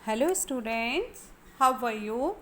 Hello students, how are you?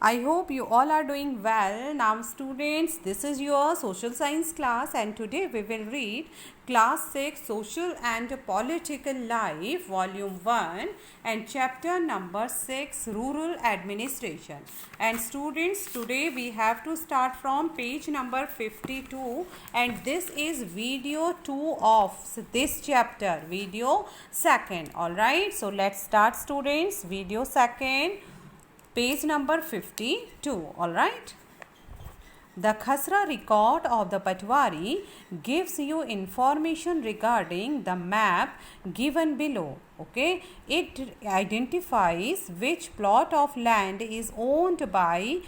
I hope you all are doing well. Now students, this is your social science class and today we will read class 6 Social and Political Life volume 1 and chapter number 6 Rural Administration. And students, today we have to start from page number 52 and this is video 2 of this chapter, video second. Alright, so let's start students, video second. Page number 52, alright. The Khasra record of the Patwari gives you information regarding the map given below. Okay, it identifies which plot of land is owned by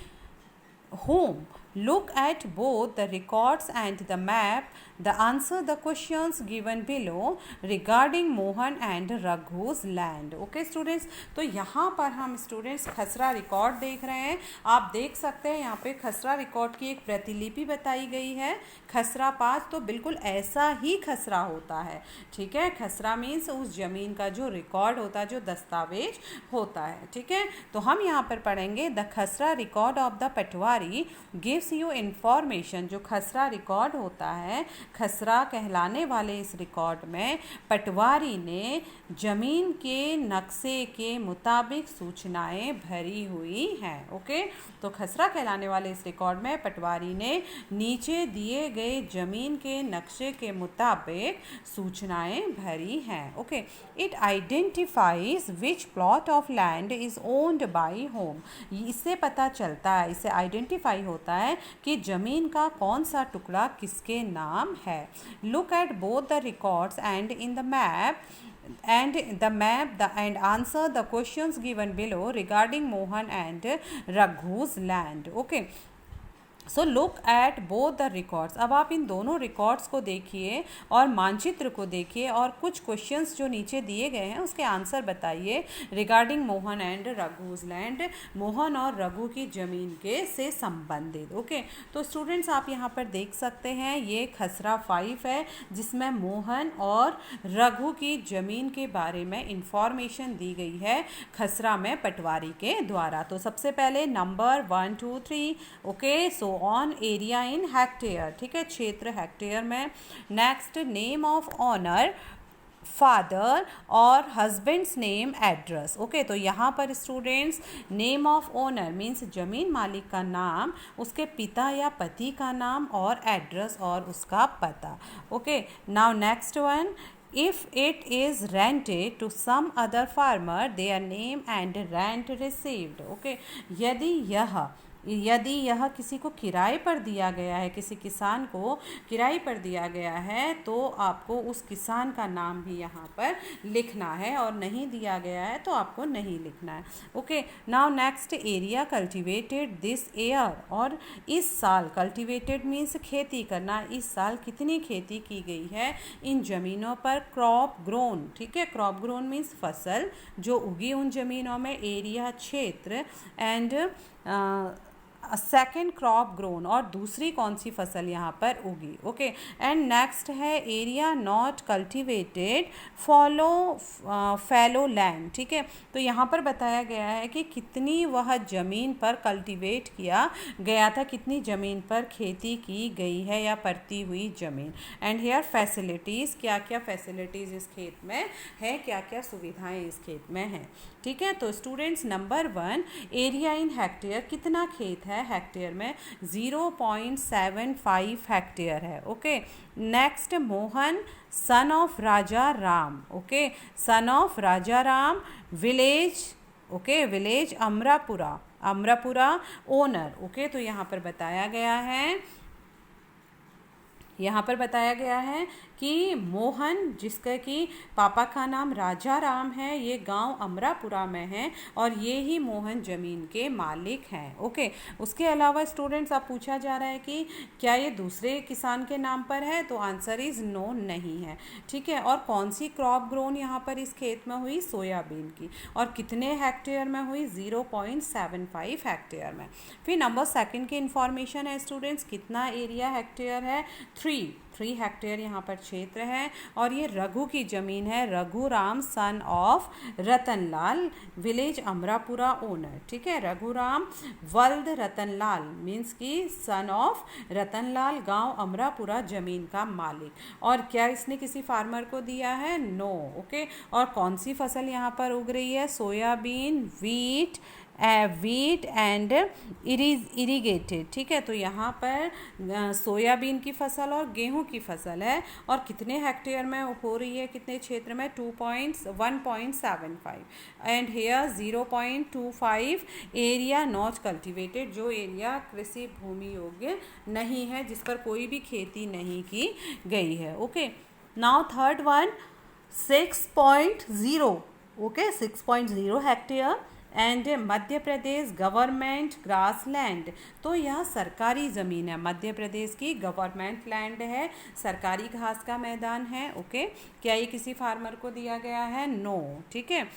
whom. Look at both the records and the map. Answer the questions given below regarding Mohan and Raghu's land. Okay students, तो यहाँ पर हम students खसरा record देख रहे हैं. आप देख सकते हैं यहाँ पे खसरा रिकॉर्ड की एक प्रतिलिपि बताई गई है. खसरा 5 तो बिल्कुल ऐसा ही खसरा होता है. ठीक है, खसरा मीन्स उस ज़मीन का जो रिकॉर्ड होता है, जो दस्तावेज होता है. ठीक है, तो हम यहाँ पर पढ़ेंगे द खसरा record of the Patwari gives you information. जो खसरा रिकॉर्ड होता है, खसरा कहलाने वाले इस रिकॉर्ड में पटवारी ने ज़मीन के नक्शे के मुताबिक सूचनाएं भरी हुई हैं. ओके, तो खसरा कहलाने वाले इस रिकॉर्ड में पटवारी ने नीचे दिए गए ज़मीन के नक्शे के मुताबिक सूचनाएं भरी हैं. Okay, it identifies which plot of land is owned by home. इससे पता चलता है, इससे आइडेंटिफाई होता है कि ज़मीन का कौन सा टुकड़ा किसके नाम है. Look at both the records and in the map and answer the questions given below regarding Mohan and Raghu's land. Okay, so look at both the records. अब आप इन दोनों रिकॉर्ड्स को देखिए और मानचित्र को देखिए और कुछ क्वेश्चंस जो नीचे दिए गए हैं उसके आंसर बताइए regarding Mohan and Raghu's land. Mohan और रघु की ज़मीन के से संबंधित. ओके, तो स्टूडेंट्स आप यहाँ पर देख सकते हैं ये खसरा 5 है जिसमें मोहन और रघु की ज़मीन के बारे में इंफॉर्मेशन दी गई है खसरा में पटवारी के द्वारा. तो सबसे पहले number 1 2 3. Okay, so on area in hectare. ठीक है, क्षेत्र हेक्टेयर में. Next name of owner, father और हस्बैंड्स नेम, एड्रेस. ओके, तो यहाँ पर students name of owner means जमीन मालिक का नाम, उसके पिता या पति का नाम और एड्रेस और उसका पता. Okay, now next one, if it is rented to some other farmer, their name and rent received. Okay, यदि यह किसी को किराए पर दिया गया है, किसी किसान को किराए पर दिया गया है, तो आपको उस किसान का नाम भी यहाँ पर लिखना है और नहीं दिया गया है तो आपको नहीं लिखना है. Okay, now next area cultivated this year. और इस साल कल्टिवेटेड मीन्स खेती करना. इस साल कितनी खेती की गई है इन ज़मीनों पर. Crop grown. ठीक है, क्रॉप ग्रोन मीन्स फसल जो उगी उन ज़मीनों में. एरिया क्षेत्र एंड सेकेंड क्रॉप ग्रोन और दूसरी कौन सी फसल यहाँ पर उगी. ओके, एंड नेक्स्ट है area not cultivated fallow land. ठीक है, तो यहाँ पर बताया गया है कि कितनी वह ज़मीन पर कल्टिवेट किया गया था, कितनी ज़मीन पर खेती की गई है या परती हुई ज़मीन. एंड हेयर फैसिलिटीज़, क्या क्या फैसिलिटीज़ इस खेत में है, क्या क्या सुविधाएं इस खेत में हैं. ठीक है, तो students number 1 area in hectare, कितना खेत है हेक्टेयर में 0.75 हेक्टेयर है. Okay, next Mohan son of Raja Ram. Okay, son of Raja Ram. Village, okay, village Amarapura owner. Okay, तो यहाँ पर बताया गया है कि मोहन, जिसका कि पापा का नाम राजा राम है, ये गांव अमरापुरा में है और ये ही मोहन ज़मीन के मालिक हैं. ओके, उसके अलावा स्टूडेंट्स अब पूछा जा रहा है कि क्या ये दूसरे किसान के नाम पर है, तो आंसर इज़ नो, नहीं है. ठीक है, और कौन सी क्रॉप ग्रोन यहाँ पर इस खेत में हुई, सोयाबीन की. और कितने हेक्टेयर में हुई, 0.75 हेक्टेयर में. फिर नंबर 2 की इंफॉर्मेशन है स्टूडेंट्स, कितना एरिया हेक्टेयर है, 3. 3 हेक्टेयर यहाँ पर क्षेत्र है और ये रघु की ज़मीन है। Raghuram son of Ratanlal, village Amarapura owner. ठीक है, रघुराम वल्द रतनलाल मीन्स कि सन ऑफ रतनलाल, गांव अमरापुरा, ज़मीन का मालिक। और क्या इसने किसी फार्मर को दिया है? नो। ओके, और कौन सी फसल यहाँ पर उग रही है? Soybean, wheat and irrigated. ठीक है, तो यहाँ पर सोयाबीन की फसल और गेहूं की फसल है और कितने हेक्टेयर में हो रही है, कितने क्षेत्र में? 1.75 and here 0.25 area not cultivated, जो एरिया कृषि भूमि योग्य नहीं है, जिस पर कोई भी खेती नहीं की गई है। Okay, now third one 6.0। Okay, 6.0 hectare and Madhya Pradesh government grass land. तो यह सरकारी ज़मीन है, मध्य प्रदेश की गवर्नमेंट लैंड है, सरकारी घास का मैदान है। ओके, क्या ये किसी फार्मर को दिया गया है? नो। ठीक है,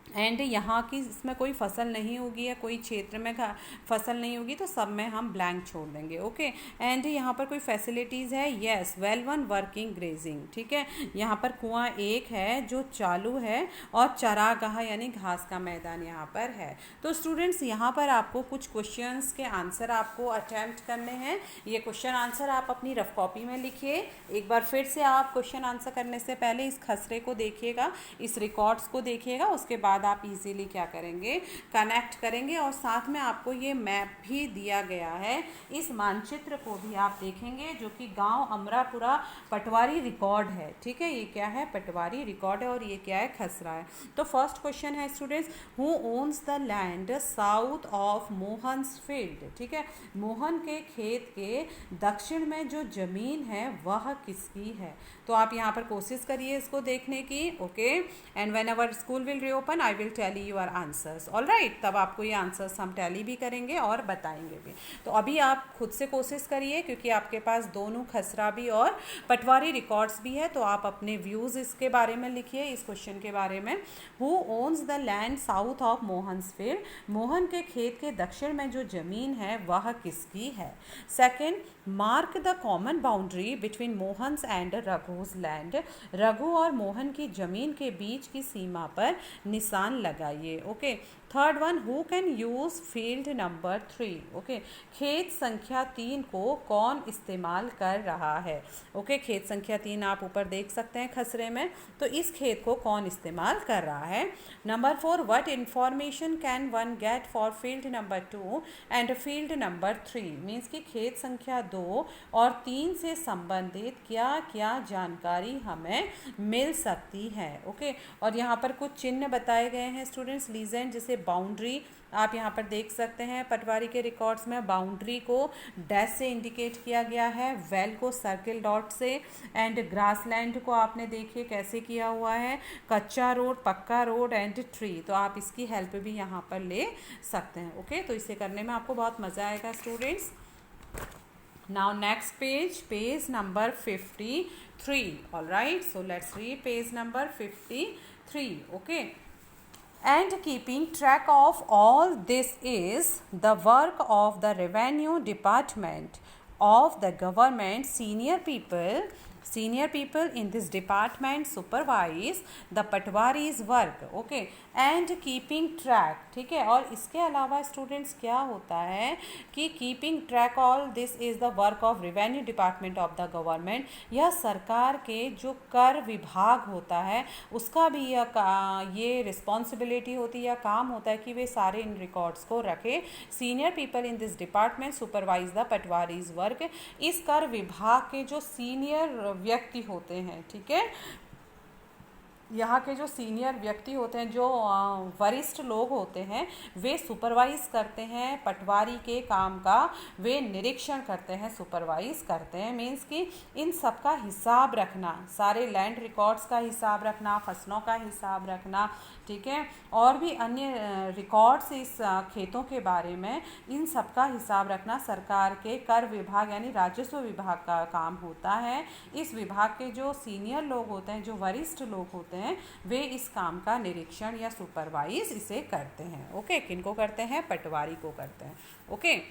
एंड यहाँ की इसमें कोई फसल नहीं होगी है, कोई क्षेत्र में फसल नहीं होगी, तो सब में हम ब्लैंक छोड़ देंगे। ओके, एंड यहाँ पर कोई फैसिलिटीज़ है? Yes, well one working grazing. ठीक है, यहाँ पर कुआं एक है जो चालू है और चरागाह यानी घास का मैदान यहाँ पर है। तो स्टूडेंट्स, यहाँ पर आपको कुछ क्वेश्चंस के आंसर आपको अटैम्प्ट करने हैं। ये क्वेश्चन आंसर आप अपनी रफ कॉपी में लिखिए। एक बार फिर से आप क्वेश्चन आंसर करने से पहले इस खसरे को देखिएगा, इस रिकॉर्ड्स को देखिएगा, उसके बाद आप इजीली क्या करेंगे? कनेक्ट करेंगे। और साथ में आपको ये मैप भी दिया गया है, इस मानचित्र को भी आप देखेंगे, जो कि गांव अमरापुरा पटवारी रिकॉर्ड है। ठीक है, ये क्या है? पटवारी रिकॉर्ड है और ये क्या है? खसरा है। तो फर्स्ट क्वेश्चन है students, who owns the land south of Mohan's field. ठीक है, मोहन के खेत के दक्षिण में जो जमीन है वह किसकी है? तो आप यहाँ पर कोशिश करिए इसको देखने की। Okay, and whenever school will reopen I will tell you your answers. All right, तब आपको ये आंसर्स हम टैली भी करेंगे और बताएंगे भी। तो अभी आप खुद से कोशिश करिए, क्योंकि आपके पास दोनों खसरा भी और पटवारी रिकॉर्ड्स भी है, तो आप अपने व्यूज़ इसके बारे में लिखिए, इस क्वेश्चन के बारे में। Who owns the land south of Mohan's field, Mohan के खेत के दक्षिण में जो जमीन है वह किसकी है? Second, mark the common boundary between Mohan's and Raghu's land, Raghu और मोहन की जमीन के बीच की सीमा पर निशान लगाइए। Okay, third one, who can use field number 3। Okay, खेत संख्या 3 को कौन इस्तेमाल कर रहा है? ओके, खेत संख्या 3 आप ऊपर देख सकते हैं खसरे में, तो इस खेत को कौन इस्तेमाल कर रहा है? Number 4, what information can one get for field number 2 and field number 3, means कि खेत संख्या 2 और 3 से संबंधित क्या क्या जानकारी हमें मिल सकती है? ओके, और यहाँ पर कुछ चिन्ह बताए गए हैं स्टूडेंट्स, लीजेंड, जैसे बाउंड्री आप यहाँ पर देख सकते हैं पटवारी के रिकॉर्ड्स में, बाउंड्री को डैश से इंडिकेट किया गया है, वेल को सर्किल डॉट से, एंड ग्रासलैंड को आपने देखिए कैसे किया हुआ है, कच्चा रोड, पक्का रोड एंड ट्री। तो आप इसकी हेल्प भी यहाँ पर ले सकते हैं। ओके, तो इसे करने में आपको बहुत मज़ा आएगा students. Now next page number 53. All right, so let's read page number 53. Okay, and keeping track of all this is the work of the revenue department of the government. Senior people in this department supervise the patwari's work. Okay, and keeping track. ठीक है, और इसके अलावा students क्या होता है कि keeping track all this is the work of revenue department of the government, यह सरकार के जो कर विभाग होता है उसका भी ये रिस्पॉन्सिबिलिटी होती है या काम होता है कि वे सारे इन रिकॉर्ड्स को रखे। Senior people in this department supervise the patwaris work, इस कर विभाग के जो सीनियर व्यक्ति होते हैं, ठीक है, यहाँ के जो सीनियर व्यक्ति होते हैं, जो वरिष्ठ लोग होते हैं, वे सुपरवाइज़ करते हैं पटवारी के काम का, वे निरीक्षण करते हैं, सुपरवाइज़ करते हैं। मीन्स कि इन सब का हिसाब रखना, सारे लैंड रिकॉर्ड्स का हिसाब रखना, फसलों का हिसाब रखना, ठीक है, और भी अन्य रिकॉर्ड्स इस खेतों के बारे में, इन सब का हिसाब रखना सरकार के कर विभाग यानी राजस्व विभाग का काम होता है। इस विभाग के जो सीनियर लोग होते हैं, जो वरिष्ठ लोग होते हैं, वे इस काम का निरीक्षण या सुपरवाइज इसे करते हैं। ओके, किनको करते हैं? पटवारी को करते हैं। Okay,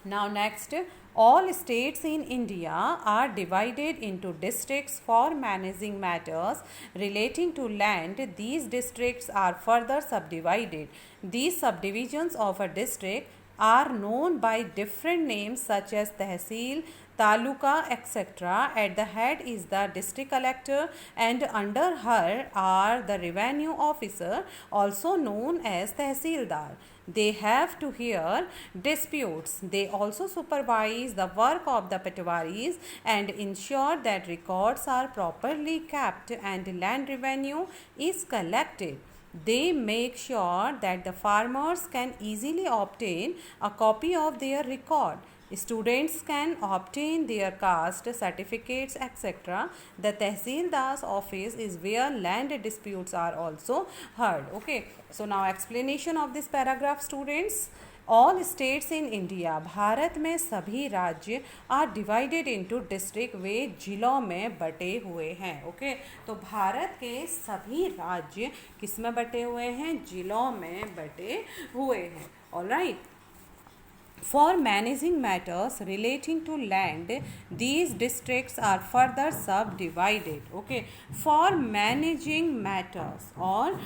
Now next, all states in India are divided into districts for managing matters relating to land. These districts are further subdivided. These subdivisions of a district are known by different names such as Tehsil, Taluka, etc. At the head is the district collector and under her are the revenue officer, also known as Tehsildar. They have to hear disputes. They also supervise the work of the patwaris and ensure that records are properly kept and land revenue is collected. They make sure that the farmers can easily obtain a copy of their record. Students can obtain their caste certificates, etc. The Tehsildar's office is where land disputes are also heard. Okay, so now explanation of this paragraph, students. All states in India, Bharat में सभी राज्य are divided into district, वे जिलों में बटे हुए हैं. Okay, तो भारत के सभी राज्य किस में बटे हुए हैं? जिलों में बटे हुए हैं. Alright. For managing matters relating to land, these districts are further subdivided. Okay, for managing matters, और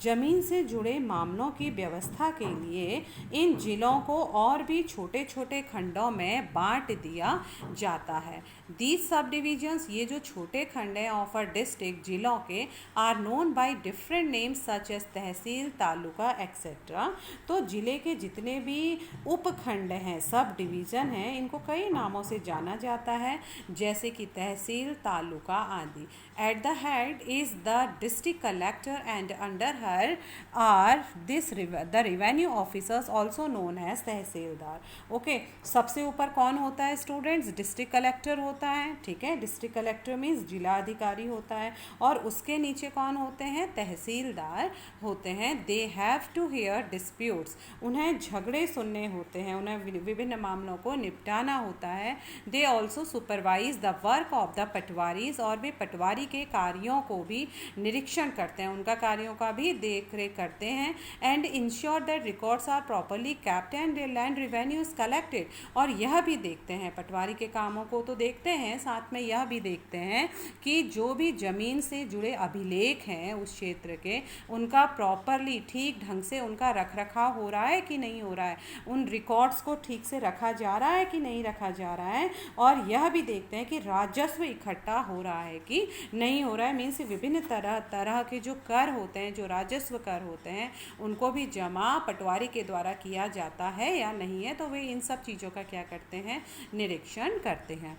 ज़मीन से जुड़े मामलों की व्यवस्था के लिए इन जिलों को और भी छोटे छोटे खंडों में बांट दिया जाता है. These subdivisions, ये जो छोटे खंड हैं ऑफ अ डिस्ट्रिक्ट जिलों के, are known by different names such as tehsil, taluka etcetera. तो जिले के जितने भी उपखंड हैं, सब डिवीज़न हैं, इनको कई नामों से जाना जाता है, जैसे कि तहसील, तालुका आदि. At the head is the district collector and under her are the revenue officers also known as tehsildar. Okay, सबसे ऊपर कौन होता है स्टूडेंट्स? डिस्ट्रिक्ट कलेक्टर होता है. ठीक है, डिस्ट्रिक्ट कलेक्टर मीन्स जिला अधिकारी होता है. और उसके नीचे कौन होते हैं? तहसीलदार होते हैं. They have to hear disputes, उन्हें झगड़े सुनने होते हैं, उन्हें विभिन्न मामलों को निपटाना होता है. They also supervise the work of the patwaris, और वे पटवारी के कार्यों को भी निरीक्षण करते हैं, उनका कार्यों का भी देख रेख करते हैं. And ensure that records are properly kept and land revenue is collected, और यह भी देखते हैं, पटवारी के कामों को तो देखते हैं, साथ में यह भी देखते हैं कि जो भी ज़मीन से जुड़े अभिलेख हैं उस क्षेत्र के, उनका प्रॉपरली ठीक ढंग से उनका रख रखाव हो रहा है कि नहीं हो रहा है, उन रिकॉर्ड्स को ठीक से रखा जा रहा है कि नहीं रखा जा रहा है. और यह भी देखते हैं कि राजस्व इकट्ठा हो रहा है कि नहीं हो रहा है. मीन्स विभिन्न तरह के जो कर होते हैं, जो राजस्व कर होते हैं, उनको भी जमा पटवारी के द्वारा किया जाता है या नहीं है. तो वे इन सब चीज़ों का क्या करते हैं? निरीक्षण करते हैं.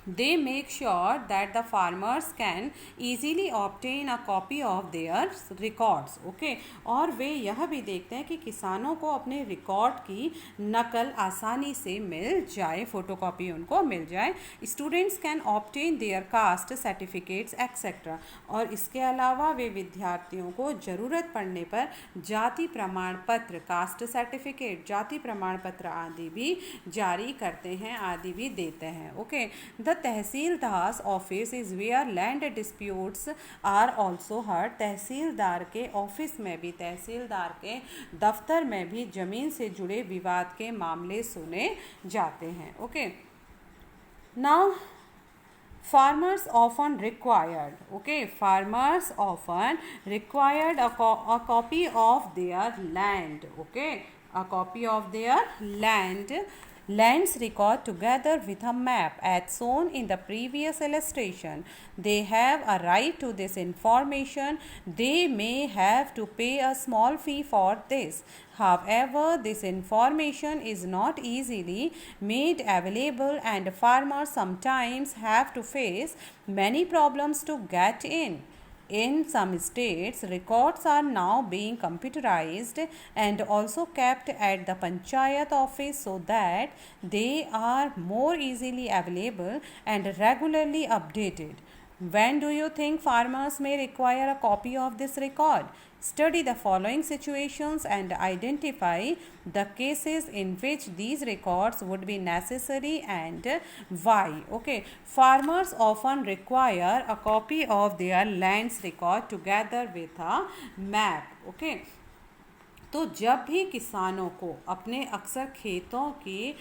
They make sure that the farmers can easily obtain a copy of their records. Okay, और वे यह भी देखते हैं कि किसानों को अपने रिकॉर्ड की नकल आसानी से मिल जाए, फोटोकॉपी उनको मिल जाए. Students can obtain their caste certificates etc. और इसके अलावा वे विद्यार्थियों को ज़रूरत पड़ने पर जाति प्रमाण पत्र, कास्ट सर्टिफिकेट, जाति प्रमाण पत्र आदि भी जारी करते हैं, आदि भी देते हैं. Okay, the tehsildar's office is where land disputes are also heard. Tehsildar के ऑफिस में भी, तहसीलदार के दफ्तर में भी ज़मीन से जुड़े विवाद के मामले सुने जाते हैं. Okay, now farmers often required, okay, farmers often required a copy of their land. Okay, a copy of their lands record together with a map as shown in the previous illustration. They have a right to this information. They may have to pay a small fee for this. However, this information is not easily made available and farmers sometimes have to face many problems to get in. In some states, records are now being computerized and also kept at the Panchayat office so that they are more easily available and regularly updated. When do you think farmers may require a copy of this record? Study the following situations and identify the cases in which these records would be necessary and why. Okay, farmers often require a copy of their lands record together with a map. Okay, तो जब भी किसानों को अपने अक्सर खेतों के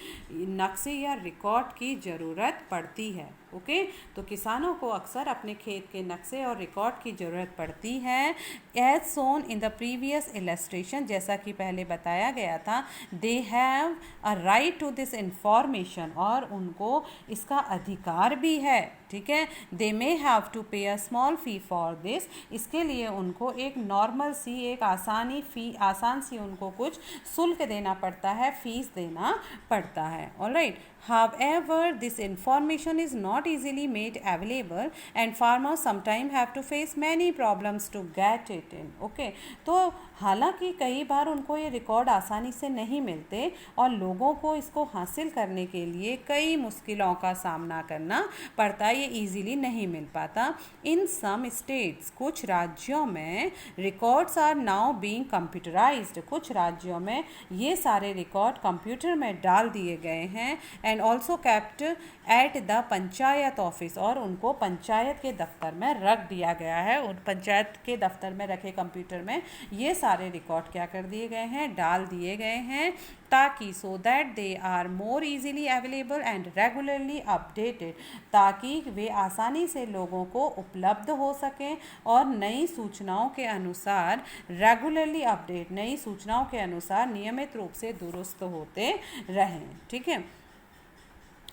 नक्शे या रिकॉर्ड की ज़रूरत पड़ती है, ओके, तो किसानों को अक्सर अपने खेत के नक्शे और रिकॉर्ड की ज़रूरत पड़ती है। As seen in the previous illustration, जैसा कि पहले बताया गया था, they have a right to this information, और उनको इसका अधिकार भी है, ठीक है। दे मे हैव टू पे a small fee for this, इसके लिए उनको एक नॉर्मल सी, एक आसान सी उनको कुछ शुल्क देना पड़ता है, फीस देना पड़ता है। Alright, however this information is not easily made available and farmers sometimes have to face many problems to get it in, okay। तो हालांकि कई बार उनको ये रिकॉर्ड आसानी से नहीं मिलते और लोगों को इसको हासिल करने के लिए कई मुश्किलों का सामना करना पड़ता है, ये इजीली नहीं मिल पाता। इन सम स्टेट्स, कुछ राज्यों में records are now being computerised, कुछ राज्यों में ये सारे रिकॉर्ड कंप्यूटर में डाल दिए गए हैं, and also kept at the panchayat office, और उनको पंचायत के दफ्तर में रख दिया गया है। उन पंचायत के दफ्तर में रखे कंप्यूटर में ये सारे रिकॉर्ड क्या कर दिए गए हैं, डाल दिए गए हैं, ताकि so that they are more easily available and regularly updated, ताकि वे आसानी से लोगों को उपलब्ध हो सकें और नई सूचनाओं के अनुसार रेगुलरली अपडेट, नई सूचनाओं के अनुसार नियमित रूप से दुरुस्त होते रहें, ठीक है।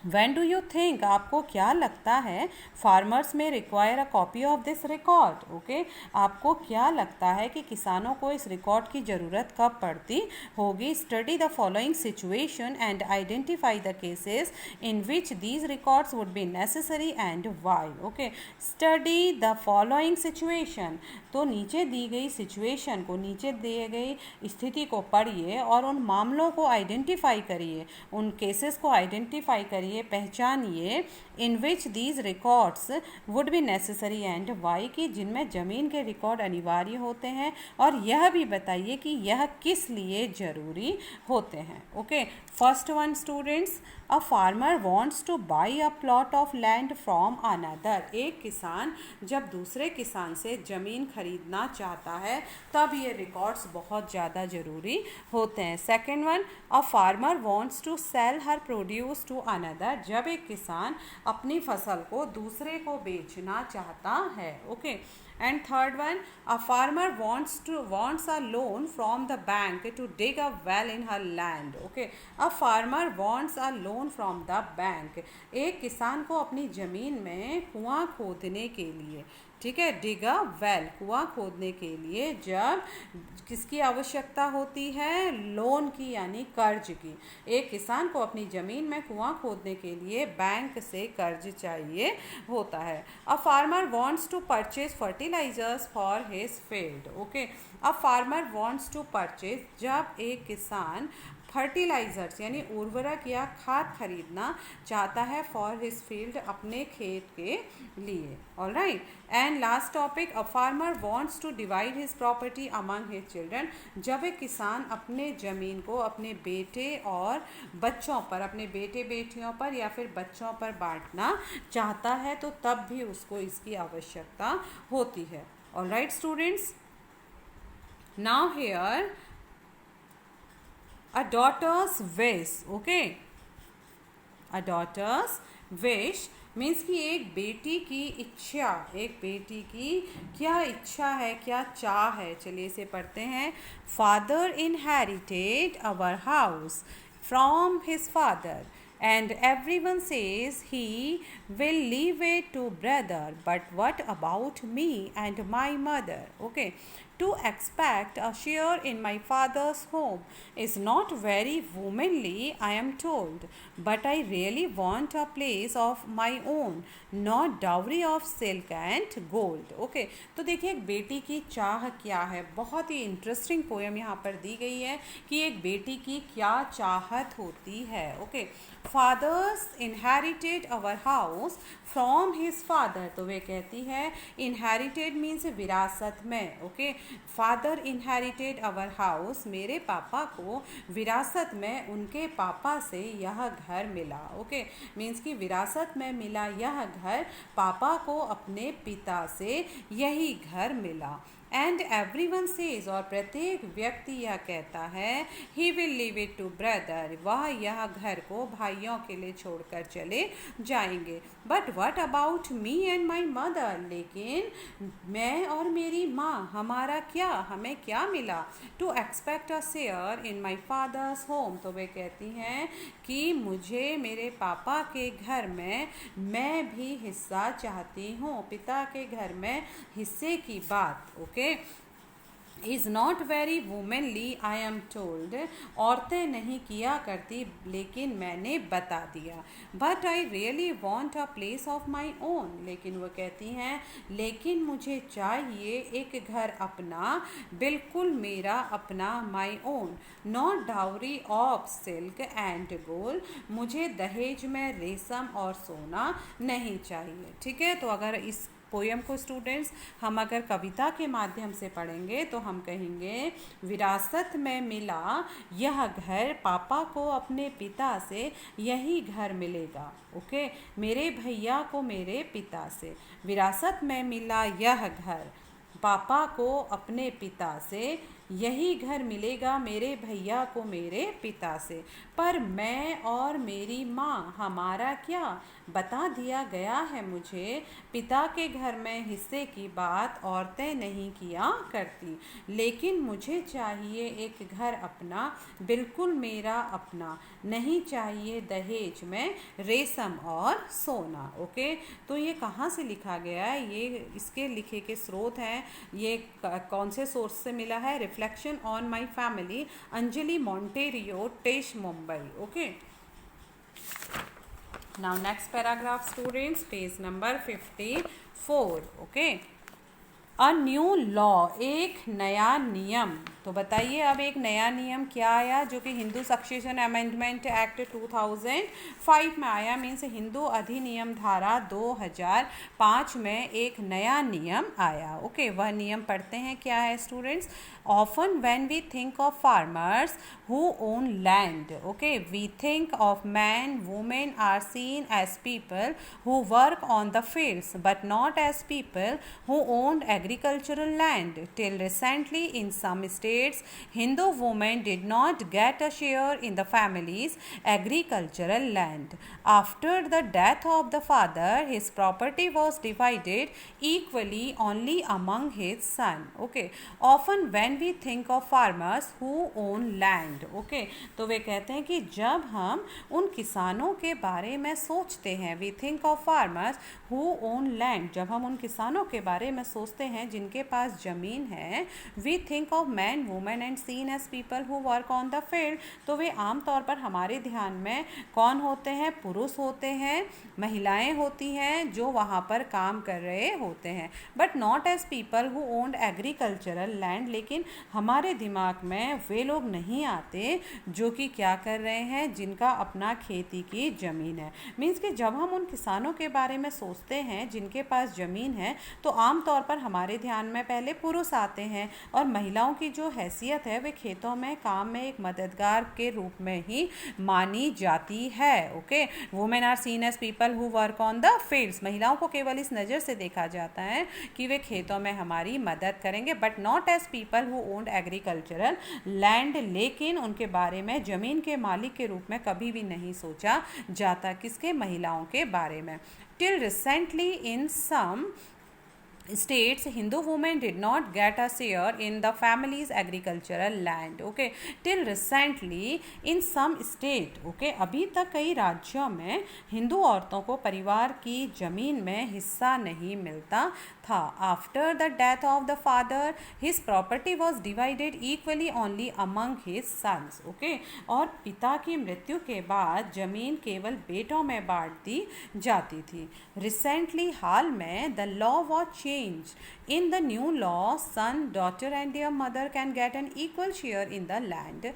When do you think, आपको क्या लगता है, फार्मर्स में require a copy of this record, okay, आपको क्या लगता है कि किसानों को इस रिकॉर्ड की ज़रूरत कब पड़ती होगी। Study the following situation and identify the cases in which these records would be necessary and why, okay. Study the following situation, तो नीचे दी गई सिचुएशन को, नीचे दिए गई स्थिति को पढ़िए और उन मामलों को आइडेंटिफाई करिए, उन केसेस को आइडेंटिफाई करिए, पहचानिए, in which these records would be necessary and why, की जिनमें ज़मीन के रिकॉर्ड अनिवार्य होते हैं, और यह भी बताइए कि यह किस लिए ज़रूरी होते हैं, okay. First one students, a farmer wants two by a plot of land from another, एक किसान जब दूसरे किसान से ज़मीन खरीदना चाहता है तब ये रिकॉर्ड्स बहुत ज़्यादा ज़रूरी होते हैं। Second one, a farmer wants to sell her produce to another, जब एक किसान अपनी फसल को दूसरे को बेचना चाहता है, okay. And third one, a farmer wants a loan from the bank to dig a well in her land, okay। A farmer wants a loan from the bank, एक किसान को अपनी ज़मीन में कुआं खोदने के लिए, ठीक है, डिग अ वेल, कुआं खोदने के लिए जब किसकी आवश्यकता होती है, लोन की, यानी कर्ज की। एक किसान को अपनी ज़मीन में कुआं खोदने के लिए बैंक से कर्ज चाहिए होता है। A farmer wants to purchase fertilisers for his field, okay. A farmer wants to purchase, जब एक किसान फर्टिलाइजर्स यानी उर्वरक या खाद खरीदना चाहता है फॉर हिज फील्ड, अपने खेत के लिए। All right, and last topic, a farmer wants to divide his property among his children, जब एक किसान अपने ज़मीन को अपने बेटे और बच्चों पर, अपने बेटे बेटियों पर या फिर बच्चों पर बांटना चाहता है, तो तब भी उसको इसकी आवश्यकता होती है। Alright students, now here a daughter's wish, okay। a daughter's wish means कि एक बेटी की इच्छा, एक बेटी की क्या इच्छा है, क्या चाह है। चलिए इसे पढ़ते हैं। Father inherited our house from his father and everyone says he will leave it to brother, but what about me and my mother, okay। To expect a share in my father's home is not very womanly, I am told, but I really want a place of my own, not dowry of silk and gold, okay। तो देखिए एक बेटी की चाह क्या है, बहुत ही interesting poem यहाँ पर दी गई है कि एक बेटी की क्या चाहत होती है, okay. Father's inherited our house from his father, तो वे कहती है इनहेरिटेड मीन्स विरासत में, okay. Father inherited our house, मेरे पापा को विरासत में उनके पापा से यह घर मिला, ओके। मीन्स कि विरासत में मिला यह घर, पापा को अपने पिता से यही घर मिला। एंड एवरीवन सेज, और प्रत्येक व्यक्ति यह कहता है, he will leave it to brother, वह यह घर को भाइयों के लिए छोड़कर चले जाएंगे। But what about me and my mother, लेकिन मैं और मेरी माँ, हमारा क्या, हमें क्या मिला? To expect a share in my father's home, तो वे कहती हैं कि मुझे मेरे पापा के घर में मैं भी हिस्सा चाहती हूँ, पिता के घर में हिस्से की बात। Okay, is not very womanly I am told, औरतें नहीं किया करती लेकिन मैंने बता दिया। But I really want a place of my own, लेकिन वो कहती हैं लेकिन मुझे चाहिए एक घर अपना, बिल्कुल मेरा अपना, my own, not dowry of silk and gold, मुझे दहेज में रेशम और सोना नहीं चाहिए। ठीक है, तो अगर इस पोयम को स्टूडेंट्स हम अगर कविता के माध्यम से पढ़ेंगे तो हम कहेंगे, विरासत में मिला यह घर, पापा को अपने पिता से यही घर मिलेगा। ओके, मेरे भैया को मेरे पिता से, विरासत में मिला यह घर, पापा को अपने पिता से यही घर मिलेगा, मेरे भैया को मेरे पिता से। पर मैं और मेरी माँ, हमारा क्या, बता दिया गया है मुझे, पिता के घर में हिस्से की बात औरतें नहीं किया करती, लेकिन मुझे चाहिए एक घर अपना, बिल्कुल मेरा अपना, नहीं चाहिए दहेज में रेशम और सोना। ओके, तो ये कहाँ से लिखा गया है, ये इसके लिखे के स्रोत हैं, ये कौन से सोर्स से मिला है? Reflection on my family, Anjali Monteiro, टेश, Mumbai. Okay, now next paragraph students, page number 54. okay, a new law, एक नया नियम। तो बताइए अब एक नया नियम क्या आया, जो कि हिंदू सक्सेशन अमेंडमेंट एक्ट 2005 में आया, मीन्स हिंदू अधिनियम धारा 2005 में एक नया नियम आया। ओके, वह नियम पढ़ते हैं, क्या है students? Often when we think of farmers who own land, okay, we think of men, women are seen as people who work on the fields, but not as people who owned agricultural land. Till recently in some states, Hindu women did not get a share in the family's agricultural land. After the death of the father, his property was divided equally only among his son. Okay, often when we think of farmers who own land, okay, तो वे कहते हैं कि जब हम उन किसानों के बारे में सोचते हैं, we think of farmers who own land, जब हम उन किसानों के बारे में सोचते हैं जिनके पास ज़मीन है, we think of man, women and seen as people who work on the field, तो वे आमतौर पर हमारे ध्यान में कौन होते हैं? पुरुष होते हैं, महिलाएं होती हैं जो वहाँ पर काम कर रहे होते हैं, but not as people who owned agricultural land, लेकिन हमारे दिमाग में वे लोग नहीं आते जो कि क्या कर रहे हैं, जिनका अपना खेती की ज़मीन है। मीन्स कि जब हम उन किसानों के बारे में सोचते हैं जिनके पास ज़मीन है, तो आम तौर पर हमारे ध्यान में पहले पुरुष आते हैं, और महिलाओं की जो हैसियत है वे खेतों में काम में एक मददगार के रूप में ही मानी जाती है। Okay, women are seen as people who work on the fields, महिलाओं को केवल इस नज़र से देखा जाता है कि वे खेतों में हमारी मदद करेंगे, but not as people who owned agricultural land, लेकिन उनके बारे में ज़मीन के मालिक के रूप में कभी भी नहीं सोचा जाता। किसके? महिलाओं के बारे में। Till recently in some states, Hindu women did not get a share in the family's agricultural land. Okay, till recently in some state, okay, अभी तक कई राज्यों में हिंदू औरतों को परिवार की ज़मीन में हिस्सा नहीं मिलता था। After the death of the father, his property was divided equally only among his sons. Okay, और पिता की मृत्यु के बाद ज़मीन केवल बेटों में बांट दी जाती थी। Recently, हाल में, the law was changed. In the new law, son, daughter and their mother can get an equal share in the land.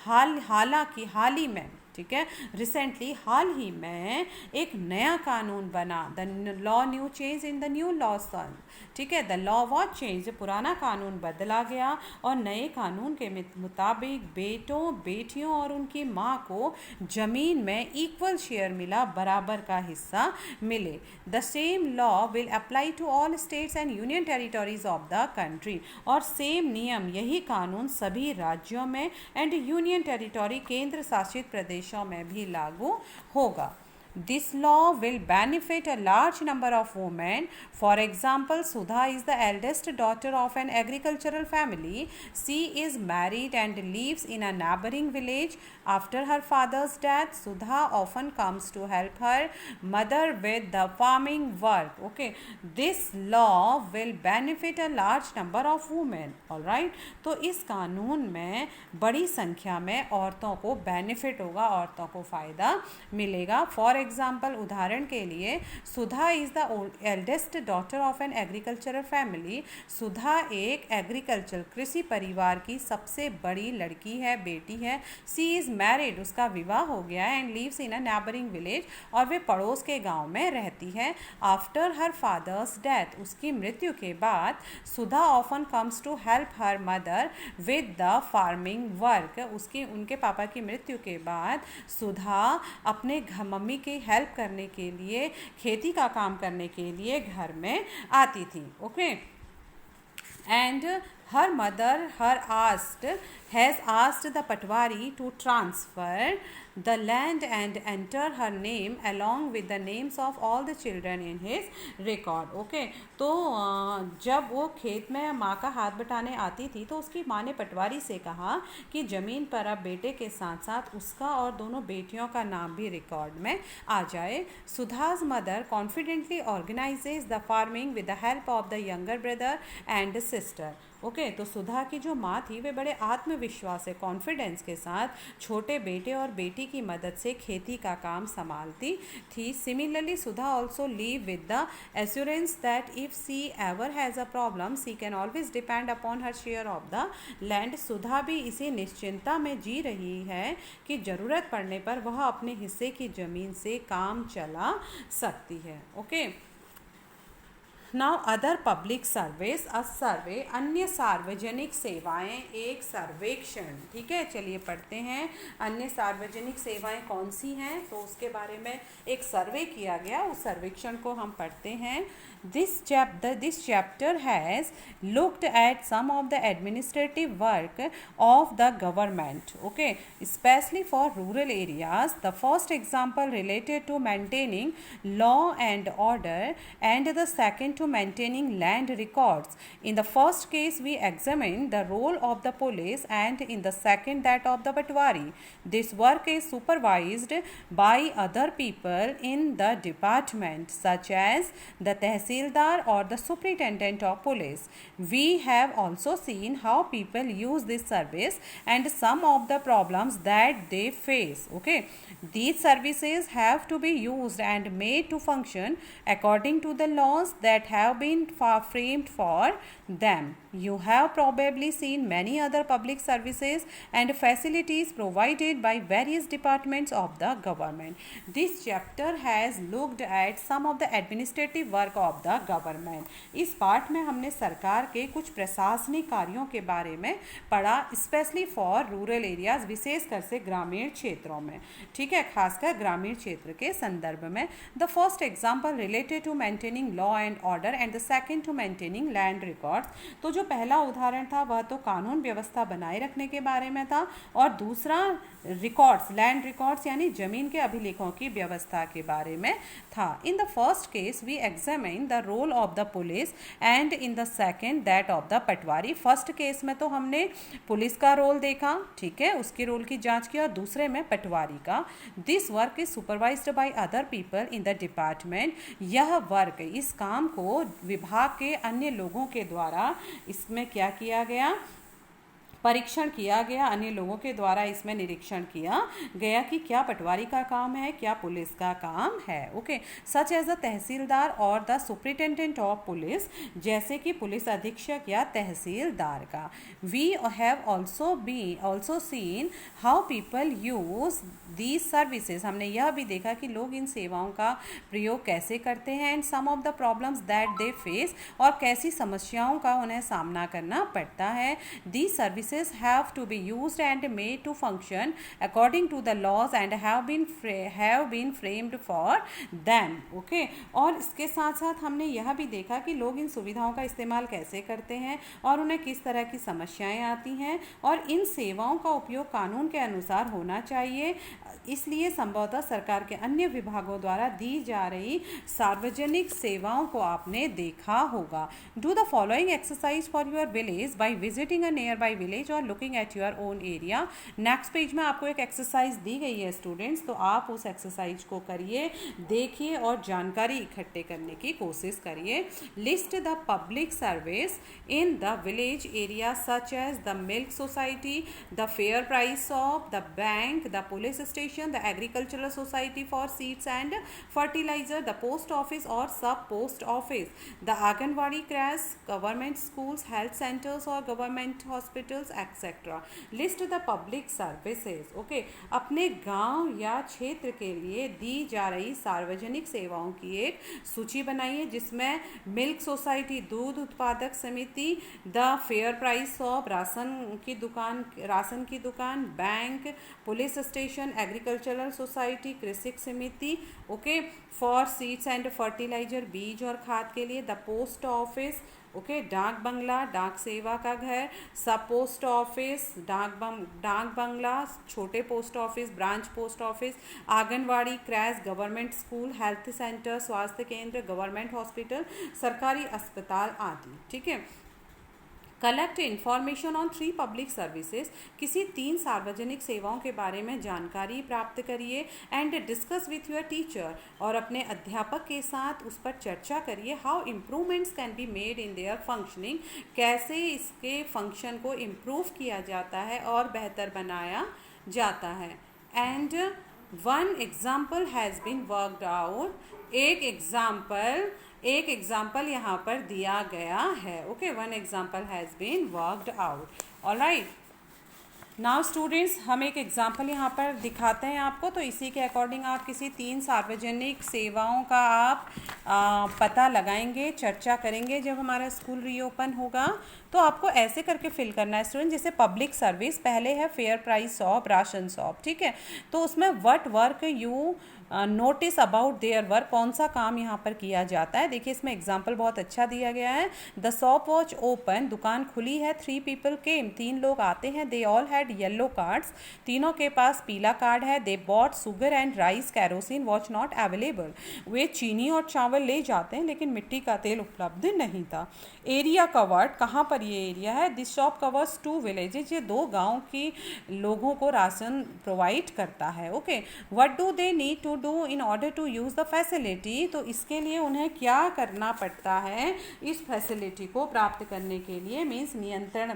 हाल ही में, ठीक है। रिसेंटली हाल ही में एक नया कानून बना, the law new change in the new law son, ठीक है। द लॉ वॉज चेंज, पुराना कानून बदला गया और नए कानून के मुताबिक बेटों बेटियों और उनकी माँ को जमीन में इक्वल शेयर मिला, बराबर का हिस्सा मिले। The same law will apply to all states and union territories of the country, और सेम नियम, यही कानून सभी राज्यों में एंड यूनियन टेरिटरी, केंद्र शासित प्रदेशों में भी लागू होगा। This law will benefit a large number of women. For example, Sudha is the eldest daughter of an agricultural family. She is married and lives in a neighboring village. After her father's death, Sudha often comes to help her mother with the farming work. Okay, this law will benefit a large number of women. All right, तो इस कानून में बड़ी संख्या में औरतों को benefit होगा, औरतों को फ़ायदा मिलेगा। फॉर एग्जाम्पल, उदाहरण के लिए, Sudha is the eldest daughter of an agricultural family. Sudha एक एग्रीकल्चर कृषि परिवार की सबसे बड़ी लड़की है, बेटी है। सी इज़ मैरिड, उसका विवाह हो गया है। And lives in a neighbouring village, और वे पड़ोस के गांव में रहती है। आफ्टर हर फादर्स डेथ, उसकी मृत्यु के बाद, Sudha often comes to help her mother with the farming work. उनके पापा की मृत्यु के बाद सुधा अपने मम्मी की हेल्प करने के लिए, खेती का काम करने के लिए घर में आती थी। Okay, and her mother has asked the patwari to transfer the land and enter her name along with the names of all the children in his record. Okay, तो जब वो खेत में माँ का हाथ बटाने आती थी तो उसकी माँ ने पटवारी से कहा कि ज़मीन पर अब बेटे के साथ साथ उसका और दोनों बेटियों का नाम भी रिकॉर्ड में आ जाए। सुधा's mother confidently organizes the farming with the help of the younger brother and sister. Okay, तो सुधा की जो माँ थी वे बड़े आत्मविश्वास से, कॉन्फिडेंस के साथ छोटे बेटे और बेटी की मदद से खेती का काम संभालती थी। Similarly Sudha also live with the assurance that if she ever has a problem she can always depend upon her share of the land. Sudha भी इसी निश्चिंता में जी रही है कि ज़रूरत पड़ने पर वह अपने हिस्से की ज़मीन से काम चला सकती है। Okay, now other public service, a survey, अन्य सार्वजनिक सेवाएं, एक सर्वेक्षण। ठीक है, चलिए पढ़ते हैं अन्य सार्वजनिक सेवाएं कौन सी हैं, तो उसके बारे में एक सर्वे किया गया, उस सर्वेक्षण को हम पढ़ते हैं। This chapter has looked at some of the administrative work of the government, okay, especially for rural areas. The first example related to maintaining law and order, and the second to maintaining land records. In the first case, we examined the role of the police, and in the second, that of the patwari. This work is supervised by other people in the department, such as the Tahsildar or the Superintendent of Police. We have also seen how people use this service and some of the problems that they face. Okay, these services have to be used and made to function according to the laws that have been framed for them. You have probably seen many other public services and facilities provided by various departments of the government. This chapter has looked at some of the administrative work of the government. इस पाठ में हमने सरकार के कुछ प्रशासनिक कार्यों के बारे में पढ़ा, स्पेशली फॉर रूरल एरियाज, विशेषकर से ग्रामीण क्षेत्रों में। ठीक है, खासकर ग्रामीण क्षेत्र के संदर्भ में। The first example related to maintaining law and order and the second to maintaining land records. तो जो पहला उदाहरण था वह तो कानून व्यवस्था बनाए रखने के बारे में था, और दूसरा रिकॉर्ड्स, लैंड रिकॉर्ड्स यानी जमीन के अभिलेखों की व्यवस्था के बारे में था। In the first case we examine the role of the police and in the second that of the patwari. First case में तो हमने पुलिस का रोल देखा, ठीक है, उसके रोल की जांच की, और दूसरे में पटवारी का। This work is supervised by other people in the department. यह वर्क, इस काम को विभाग के अन्य लोगों के द्वारा इसमें क्या किया गया, परीक्षण किया गया, अन्य लोगों के द्वारा इसमें निरीक्षण किया गया कि क्या पटवारी का काम है, क्या पुलिस का काम है। ओके, सच एज द तहसीलदार और द सुपरिटेंडेंट ऑफ पुलिस, जैसे कि पुलिस अधीक्षक या तहसीलदार का। We have also seen how people use these services, हमने यह भी देखा कि लोग इन सेवाओं का प्रयोग कैसे करते हैं। And some of the problems that they face, और कैसी समस्याओं का उन्हें सामना करना पड़ता है। These services have to be used and made to function according to the laws and have been framed for them. Okay, और इसके साथ साथ हमने यह भी देखा कि लोग इन सुविधाओं का इस्तेमाल कैसे करते हैं और उन्हें किस तरह की समस्याएं आती हैं, और इन सेवाओं का उपयोग कानून के अनुसार होना चाहिए। इसलिए संभवतः सरकार के अन्य विभागों द्वारा दी जा रही सार्वजनिक सेवाओं को आपने देखा होगा। Do the following exercise for your village by visiting a nearby village और looking at your own area. Next page में आपको एक एक्सरसाइज दी गई है स्टूडेंट्स, तो आप उस एक्सरसाइज को करिए, देखिए और जानकारी इकट्ठे करने की कोशिश करिए। List the public service in the village area such as the milk society, the fair price shop, the bank, the police station, the agricultural society for seeds and fertiliser, the post office और sub post office, the anganwadi creche, government schools, health centres और government hospitals etcetera. List the public services. Okay, अपने गांव या क्षेत्र के लिए दी जा रही सार्वजनिक सेवाओं की एक सूची बनाइए, जिसमें मिल्क सोसाइटी दूध उत्पादक समिति, the fair price shop ration की दुकान, bank, police station, agricultural society, कृषि समिति, okay, for seeds and fertiliser बीज और खाद के लिए, द पोस्ट ऑफिस, ओके, डाक बंगला डाक सेवा का घर, सब पोस्ट ऑफिस, डाक बंगला, छोटे post office, branch post office, anganwadi creche, government school, health centre, स्वास्थ्य केंद्र, गवर्नमेंट हॉस्पिटल, सरकारी अस्पताल आदि। ठीक है। Collect information on 3 public services, किसी 3 सार्वजनिक सेवाओं के बारे में जानकारी प्राप्त करिए। And discuss with your teacher, और अपने अध्यापक के साथ उस पर चर्चा करिए। How improvements can be made in their functioning, कैसे इसके फंक्शन को इम्प्रूव किया जाता है और बेहतर बनाया जाता है। And one example has been worked out, एक एग्जाम्पल यहाँ पर दिया गया है। Okay, one example has been worked out. All right, now students, हम एक एग्जाम्पल यहाँ पर दिखाते हैं आपको, तो इसी के अकॉर्डिंग आप किसी 3 सार्वजनिक सेवाओं का आप पता लगाएंगे, चर्चा करेंगे। जब हमारा स्कूल रीओपन होगा तो आपको ऐसे करके फिल करना है स्टूडेंट। जैसे पब्लिक सर्विस पहले है fair price shop, ration shop, ठीक है, तो उसमें what work you notice about their work, कौन सा काम यहाँ पर किया जाता है। देखिए इसमें एग्जाम्पल बहुत अच्छा दिया गया है। द शॉप वॉज ओपन, दुकान खुली है। 3 पीपल केम, 3 लोग आते हैं। They all had yellow cards, तीनों के पास पीला कार्ड है। They bought sugar and rice, kerosene was not available, वे चीनी और चावल ले जाते हैं लेकिन मिट्टी का तेल उपलब्ध नहीं था। एरिया कवर्ड, कहाँ पर ये एरिया है। दिस शॉप कवर्स 2 विलेजेज, ये 2 गाँव की लोगों को राशन प्रोवाइड करता है। Okay, what do they need to do in order to use the facility, तो इसके लिए उन्हें क्या करना पड़ता है इस फैसिलिटी को प्राप्त करने के लिए, मीन्स नियंत्रण,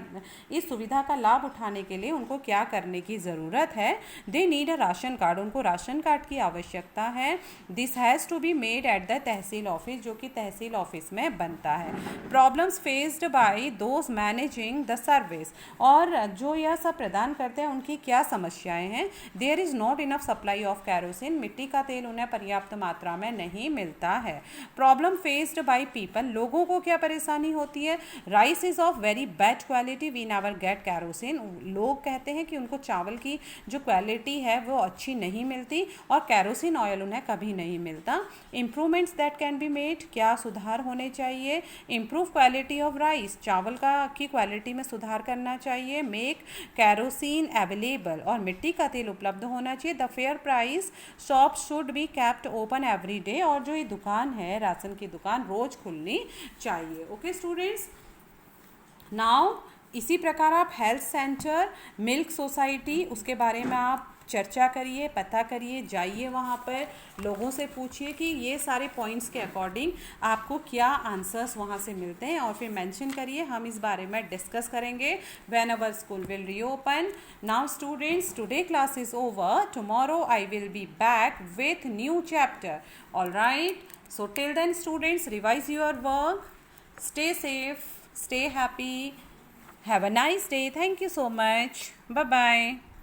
इस सुविधा का लाभ उठाने के लिए उनको क्या करने की ज़रूरत है। They need a ration card, उनको राशन कार्ड की आवश्यकता है। This has to be made at the tehsil office, जो कि तहसील ऑफिस में बनता है। Problems faced by those managing the service, और जो यह सब प्रदान करते हैं उनकी क्या समस्याएं हैं। There is not enough supply of kerosene, मिट्टी का तेल उन्हें पर्याप्त मात्रा में नहीं मिलता है। प्रॉब्लम फेस्ड बाय पीपल, लोगों को क्या परेशानी होती है। Rice is of very bad quality, we never get kerosene, लोग कहते हैं कि उनको चावल की जो क्वालिटी है वो अच्छी नहीं मिलती और कैरोसिन ऑयल उन्हें कभी नहीं मिलता। Improvements that can be made, क्या सुधार होने चाहिए। इम्प्रूव क्वालिटी ऑफ राइस, चावल की क्वालिटी में सुधार करना चाहिए। मेक कैरोसिन अवेलेबल, और मिट्टी का तेल उपलब्ध होना चाहिए। The fair price shop should be kept open every day, और जो ये दुकान है राशन की दुकान रोज खुलनी चाहिए। ओके स्टूडेंट्स, नाउ इसी प्रकार आप हेल्थ सेंटर, मिल्क सोसाइटी, उसके बारे में आप चर्चा करिए, पता करिए, जाइए वहाँ पर, लोगों से पूछिए कि ये सारे पॉइंट्स के अकॉर्डिंग आपको क्या आंसर्स वहाँ से मिलते हैं, और फिर मेंशन करिए। हम इस बारे में डिस्कस करेंगे when our school will reopen. Now students, today class is over, tomorrow I will be back with new chapter. All right, so till then students, revise your work, stay safe, stay happy, have a nice day. Thank you so much. Bye bye.